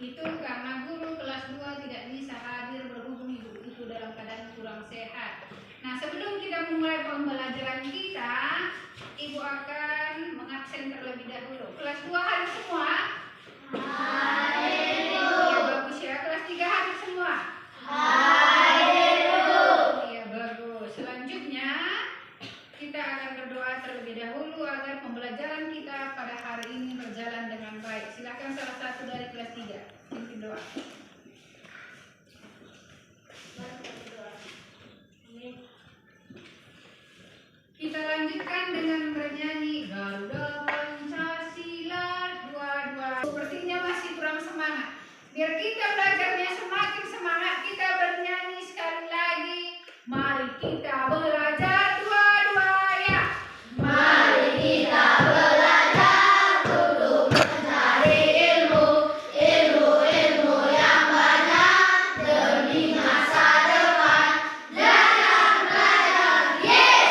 Itu karena guru kelas 2 tidak bisa hadir berhubung ibu itu dalam keadaan kurang sehat. Nah, sebelum kita memulai pembelajaran kita, ibu akan mengabsen terlebih dahulu. Kelas 2 hadir semua? Hadir. Ya, bagus ya. Kelas 3 hadir semua? Hadir. Ya, bagus. Selanjutnya kita akan berdoa terlebih dahulu agar pembelajaran kita pada hari ini berjalan dengan baik. Silakan salah satu dari kelas 3 pimpin doa. Kita lanjutkan dengan bernyanyi Garuda Pancasila 22. Sepertinya masih kurang semangat. Biar kita belajarnya semakin semangat, kita bernyanyi sekali lagi. Mari kita belajar dua-dua ya. Mari kita belajar untuk mencari ilmu yang banyak demi masa depan. Belajar. Yes.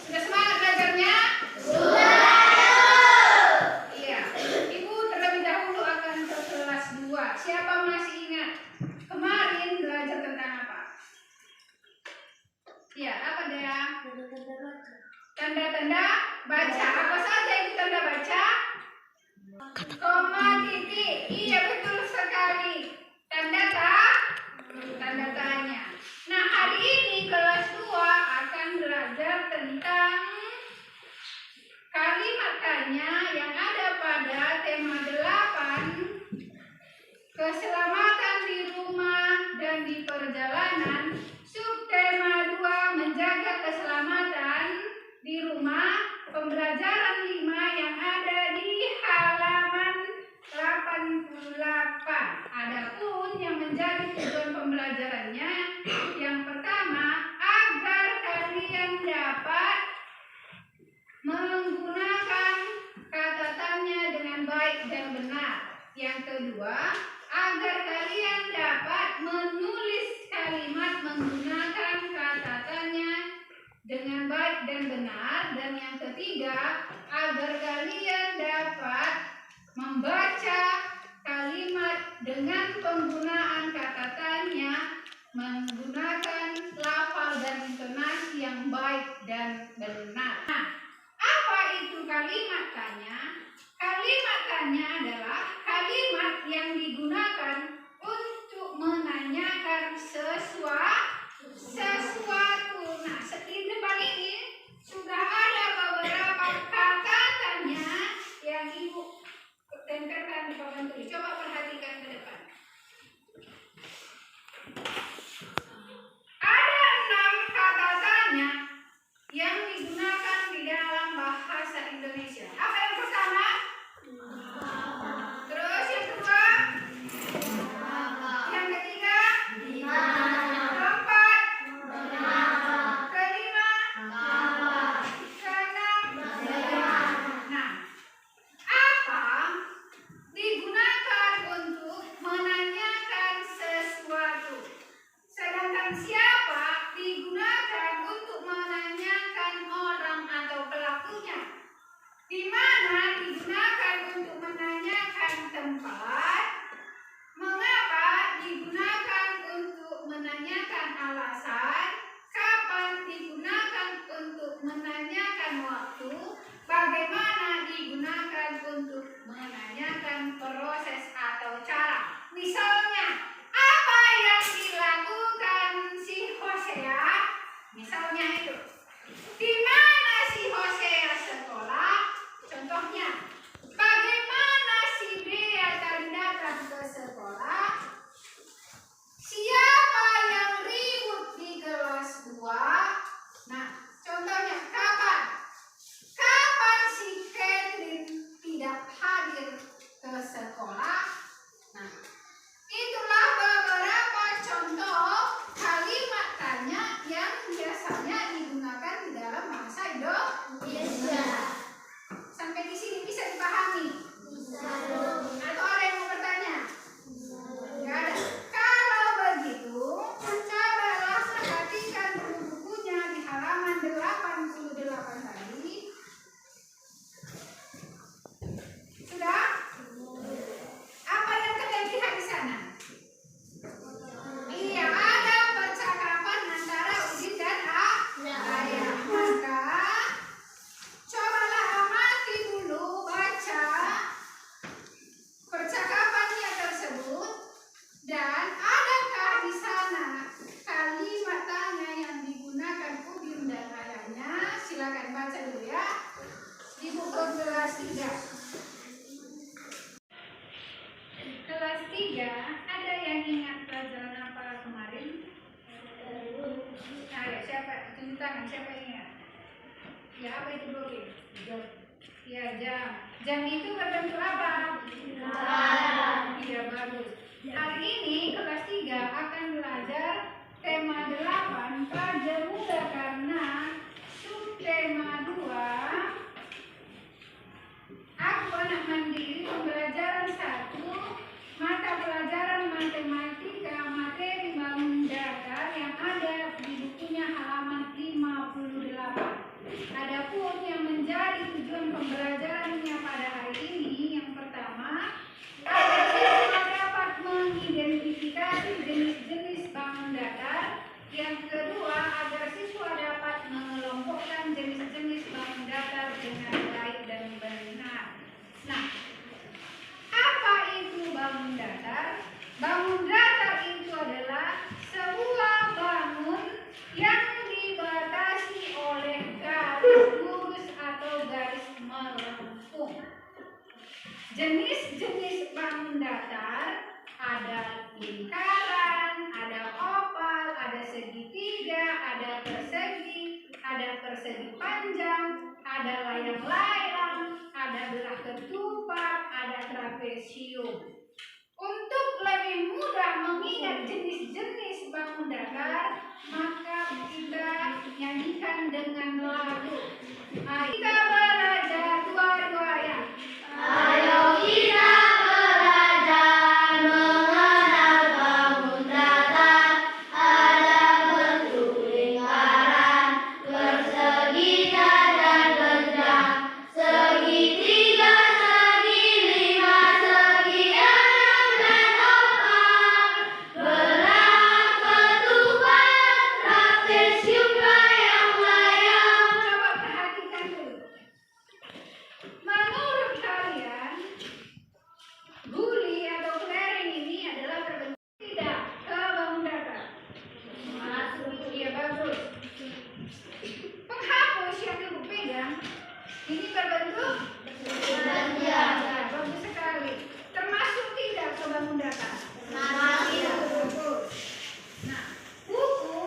Sudah semangat belajarnya? Sudah. Iya. Ibu terlebih dahulu akan ke kelas 2. Siapa masih ingat kemarin belajar tentang apa? Ya, apa dia? Tanda-tanda baca. Apa saja itu tanda baca? Koma, titik. Iya, betul sekali. Tanda tanya. Nah, hari ini kelas 2 akan belajar tentang kalimat tanya yang ada pada tema 8, keselamatan di rumah dan di perjalanan. Subtema 2, menjaga keselamatan di rumah. Pembelajaran 5 yang ada di halaman 88. Adapun yang menjadi tujuan pembelajarannya, yang pertama, agar kalian dapat menggunakan kata tanya dengan baik dan benar. Yang kedua, agar kalian dapat menulis kalimat menggunakan kata tanya dengan baik dan benar. Dan yang ketiga, agar kalian dapat membaca kalimat dengan penggunaan kata tanya menggunakan lafal dan intonasi yang baik dan benar. Nah, apa itu kalimat tanya? Kalimat tanya adalah kalimat yang digunakan untuk menanyakan sesuatu. Nah, di depan ini sudah ada beberapa kata tanya yang ibu tempelkan di papan tulis. Coba perhatikan ke depan. Ada 6 kata tanya yang digunakan di dalam bahasa Indonesia. Apa yang pertama? Terus yang kedua? Yang ketiga? Keempat? Kelima? Keenam? Nah, apa digunakan untuk menanyakan sesuatu? Sedangkan siapa digunakan untuk menanyakan orang atau pelakunya? Di mana siapa ingat? Ya, apa itu Bobi? Ya, jam. Jam itu berbentuk apa? Iya, bagus. Hari ini kelas 3 akan belajar tema 8 Praja Muda karena subtema 2 Aku anak mandiri pembelajaran 1 mata pelajaran matematika materi bangun datar yang ada di bukunya halaman 58. Adapun yang menjadi tujuan pembelajarannya pada hari ini yang pertama agar siswa dapat mengidentifikasi jenis-jenis bangun datar. Yang kedua agar siswa dapat mengelompokkan jenis-jenis bangun datar dengan baik dan benar. Nah, apa itu bangun datar? Bangun datar itu adalah sebuah bangun yang dibatasi oleh garis lurus atau garis melengkung. Jenis-jenis bangun datar ada lingkaran, ada oval, ada segitiga, ada persegi panjang, ada layang-layang, ada belah ketupat, ada trapesium. Untuk lebih mudah mengingat jenis-jenis bangun datar, maka kita nyanyikan dengan lagu. Kita belajar dua-duanya. Ayo kita belajar mengenal bangun datar. Ada bentuk lingkaran, persegi dan panjang, segitiga, segi lima, segi enam dan oval, belah ketupat, trapesium, layang-layang. Coba perhatikan dulu. Menurut kalian, guli atau kelereng ini adalah berbentuk tidak ke bangun datar? Masuk. Iya, bagus. Penghapus yang ibu pegang ini berbentuk panjang. Bagus sekali. Termasuk tidak ke bangun datar? Masuk. Iya, bagus. Nah, buku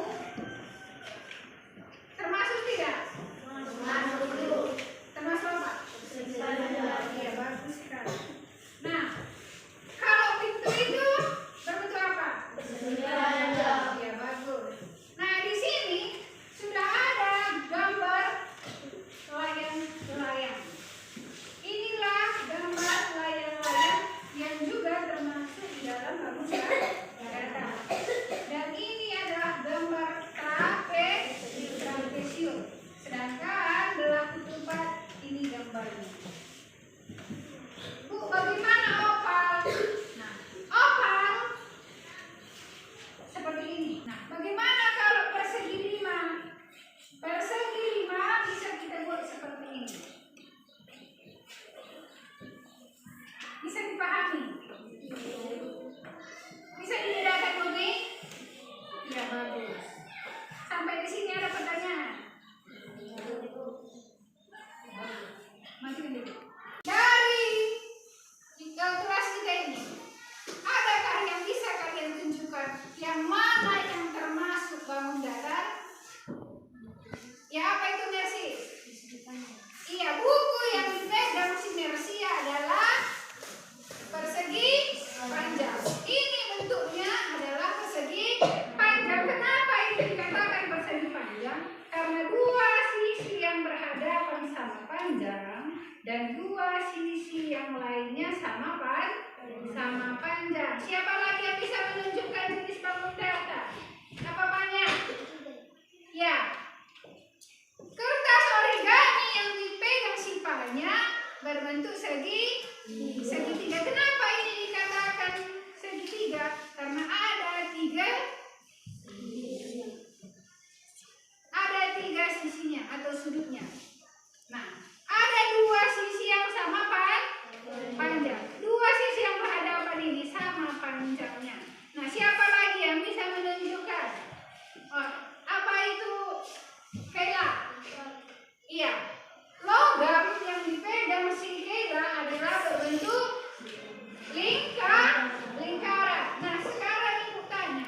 termasuk tidak? Masuk. Termasuk apa? Iya, bagus sekali. Nah, kalau pintu itu berbentuk apa? Iya, bagus. Nah, di sini sudah ada gambar layang-layang. Inilah gambar layang-layang yang juga termasuk di dalam bangun datar. Dan ini adalah gambar trapesium. Sedangkan belah ketupat ini gambarnya. Bu, bagaimana oval? Nah, oval seperti ini. Nah, bagaimana kalau persegi 5? Persegi 5 bisa kita buat seperti ini. Bisa dipahami? Bisa dibedakan Bobi? Ya, bagus. Sampai di sini ada pertanyaan? Masukin dulu. Dari kelas 3 ini, adakah yang bisa kalian tunjukkan yang mana yang termasuk bangun datar? Ya, apa itu Mercy? Iya, buku yang dipegang si Mercy adalah persegi panjang. Ini bentuknya adalah persegi panjang. Kenapa ini dikatakan persegi panjang? Karena dua sisi yang berhadapan sama panjang dan dua sisi yang lainnya sama panjang. Siapa lagi yang bisa menunjukkan jenis bangun datar? Apa banyak? Ya. Kertas origami yang dipegang sipalnya berbentuk segitiga. Kenapa ini dikatakan segitiga? Karena ada tiga sisinya atau sudutnya. Nah, ada dua sisi yang sama panjang. Dua sisi yang berhadapan ini sama panjangnya. Nah, siapa lagi yang bisa menunjukkan? Oh, apa itu? Kayla? Iya. Logam yang dipegang si Kayla adalah berbentuk lingkaran. Nah, sekarang ibu tanya,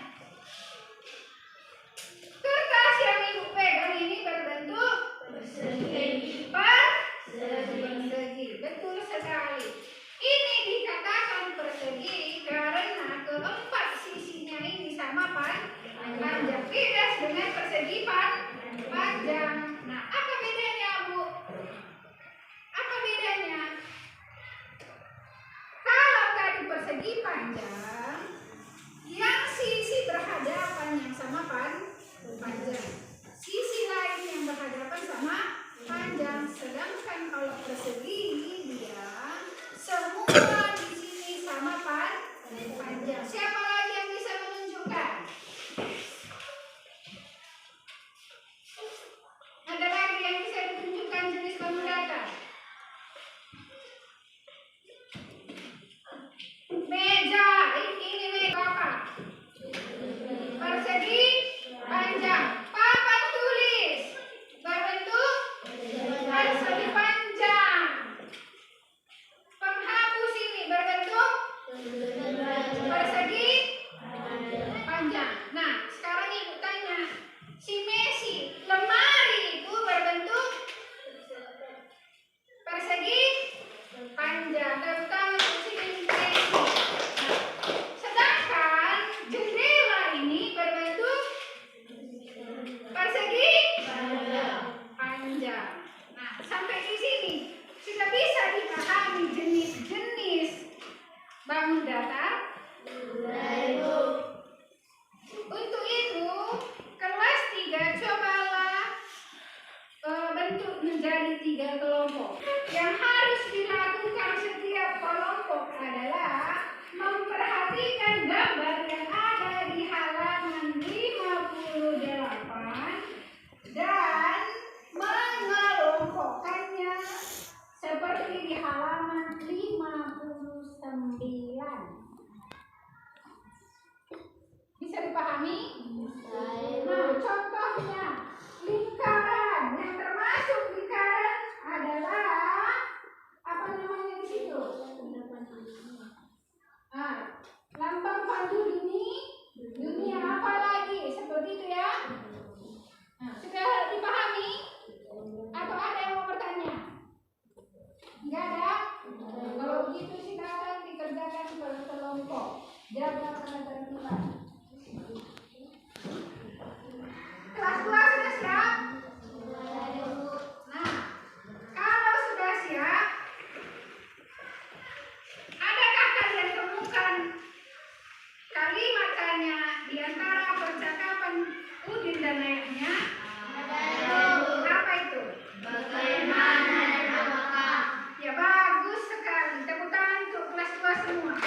panja. Tepuk tangan untuk si Inggris. Sedangkan jendela ini berbentuk persegi panjang. Nah, sampai di sini sudah bisa dipahami jenis-jenis bangun datar. Untuk itu, kelas 3 cobalah bentuk menjadi 3 kelompok. Yang harus dilakukan setiap kelompok adalah memperhatikan gambar yang ada di halaman 58 dan mengelompokkannya seperti di halaman 59. Bisa dipahami? Nah, contohnya lingkaran. Yang termasuk lingkaran adalah apa namanya di situ? Nah, lambang pandu dunia apa lagi? Seperti itu ya. Nah, sudah dipahami? Atau ada yang mau bertanya? Enggak ada? Kalau begitu silakan dikerjakan kelompok. Jaga ketertiban. Kelas 2 sudah siap? Nah, kalau sudah siap, adakah kalian temukan kalimat tanya di antara percakapan Udin dan ayahnya? Apa itu? Bagaimana dan apakah? Ya, bagus sekali. Tepuk tangan untuk kelas 2 semua.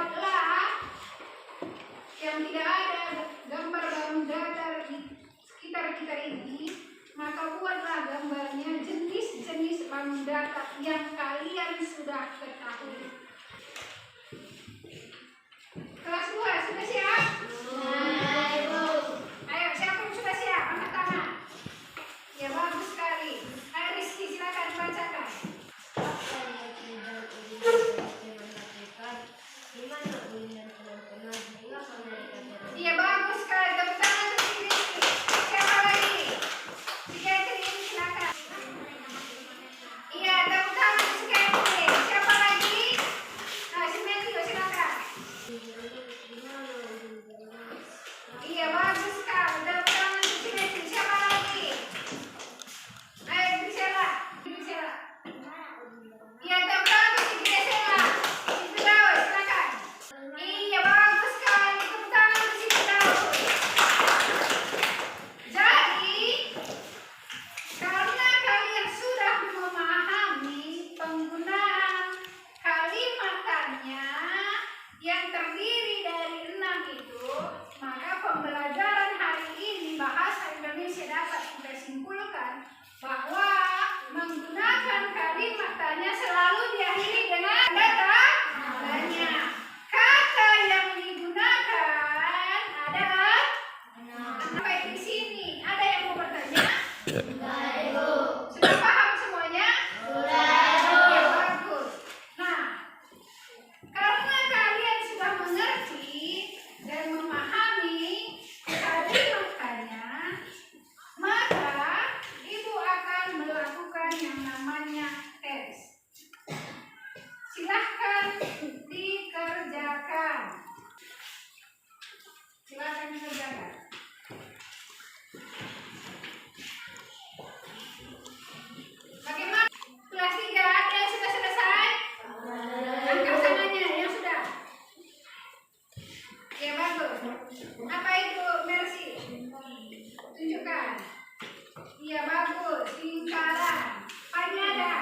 buatlah yang tidak ada gambar bangun datar di sekitar kita ini, maka buatlah gambarnya jenis-jenis bangun datar yang kalian sudah ketahui. Kelas 2 sudah siap? Ayo, siapa yang sudah siap? Angkat tangan. Ya, bagus sekali. Ayo Rizky, silakan bacakan. Iya, bagus sekali. Tepuk tangan untuk si Rizky. Siapa lagi? Si Catherine, silakan. Iya, tepuk tangan untuk si Catherine. Siapa lagi? Nah, si Matthew, silakan. Iya, bagus sekali. Tepuk tangan untuk si Matthew. Siapa lagi? Ayo, Grisela. Grisela. Iya, tepuk tangan untuk si Grisela. Si Firdaus, silakan. Iya, bagus sekali. Tepuk tangan untuk si Firdaus. Jadi, karena kalian sudah memahami penggunaan kalimat tanya yang terdiri dari 6 itu, maka pembelajaran hari ini bahasa Indonesia dapat kita simpulkan bahwa menggunakan kalimat tanya selalu diakhiri dengan kata tanya. Kata yang digunakan adalah sampai di sini. Ada yang mau bertanya? Sudah paham semuanya? Ya, bagus. Nah, karena kalian sudah mengerti dan memahami kalimat tanya, maka Ibu akan melakukan yang namanya tes. Silahkan dikerjakan. Silahkan dikerjakan. Bagaimana? Kelas 3 ada yang sudah selesai? Angkat tangannya yang sudah. Ya, bagus. Apa itu Mercy? Tunjukkan. Iya, bagus. Lingkaran. Panjang ada.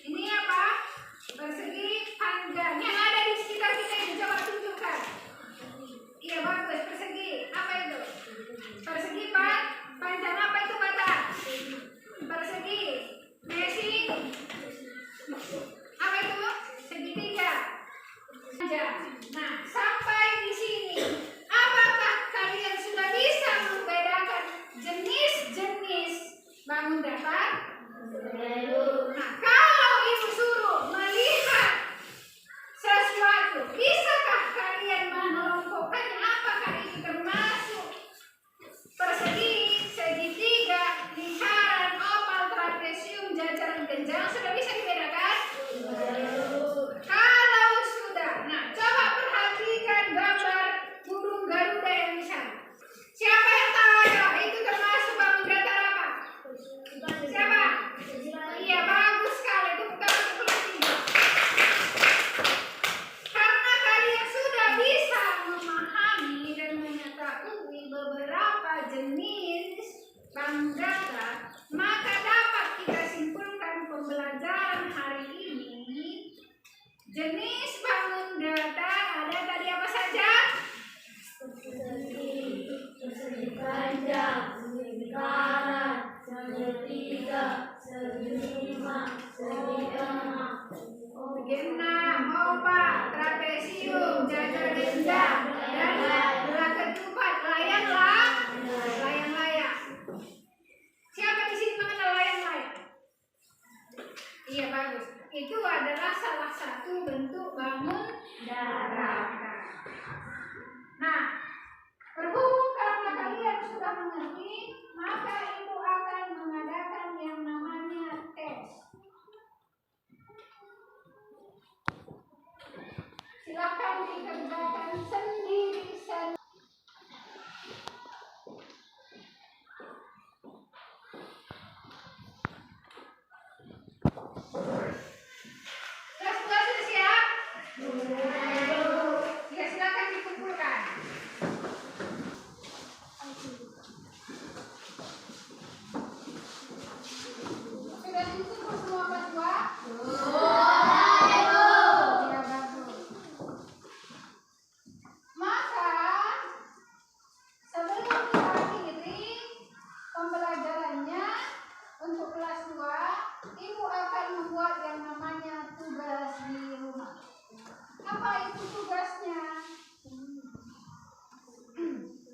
Ini apa? Persegi panjang. Yang ada di sekitar kita ini coba tunjukkan. Iya, bagus. Persegi. Apa itu? Persegi panjang. Apa itu mata? Persegi. Messi. Apa itu? Segitiga. Panjang. Nah, sampai di sini, apakah kalian sudah bisa membedakan jenis-jenis bangun datar? Nah, kalau Ibu suruh melihat sesuatu, bisakah kalian mengelompokkannya? Apakah itu termasuk persegi, segitiga, lingkaran, oval, trapesium, jajaran, genjang? Sudah bisa dibedakan? Kalau sudah, nah coba perhatikan gambar burung Garuda yang di sana. Siapa yang tahu itu termasuk bangun datar apa? Siapa? Iya, bagus sekali. Tepuk tangan untuk kelas 3. Karena kalian sudah bisa memahami dan mengetahui beberapa jenis bangun datar, maka dapat kita simpulkan pembelajaran hari ini. Jenis bangun datar ada tadi apa saja? Persegi panjang, lingkaran, segitiga, segima, segitengah, Genang, oval, trapesium, jajar genjang, dan belah ketupat, layang-layang. Siapa di sini mengenal layang-layang? Iya, bagus. Itu adalah salah satu bentuk bangun datar. Nah, berhubung karena kalian sudah mengerti, maka Ibu akan mengadakan yang namanya tes. Silakan dikerjakan sendiri-sendiri. Kelas 2 sudah siap? Ya, silakan dikumpulkan. Sudah dikumpul semua kelas 2? Ya, bagus. Satu tugasnya.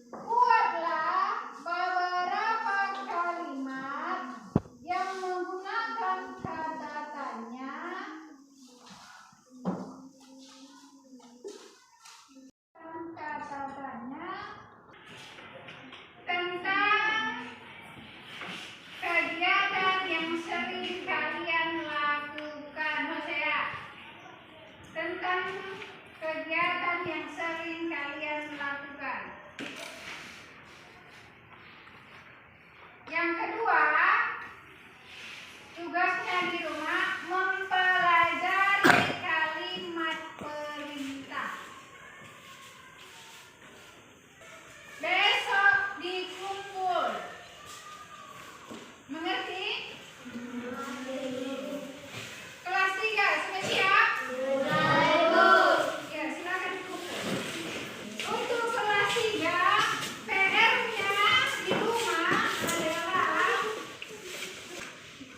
Buatlah beberapa kalimat yang menggunakan kata tanya tentang kegiatan yang sering kalian lakukan. Hosea, tentang kegiatan yang sering kalian lakukan. Yang kedua, tugasnya di rumah mempelajari kalimat perintah. Besok dikumpul. Mengerti? Kelas 3 sudah siap? Ya, silakan dikumpul. Untuk kelas 3, PR-nya di rumah adalah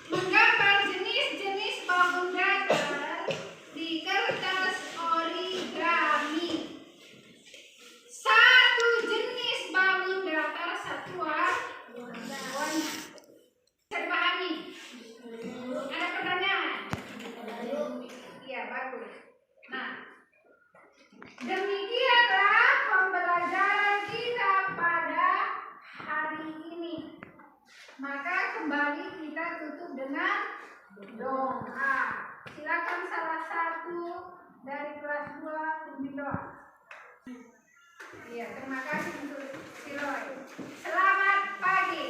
menggambar jenis-jenis bangun datar di kertas origami. Satu jenis bangun datar satu warna. Bisa dipahami? Ada pertanyaan? Iya, bagus. Nah, demikianlah pembelajaran kita pada hari ini. Maka kembali kita tutup dengan doa. Silakan salah satu dari kelas 2 pimpin doa. Iya, terima kasih untuk Siloy. Selamat pagi.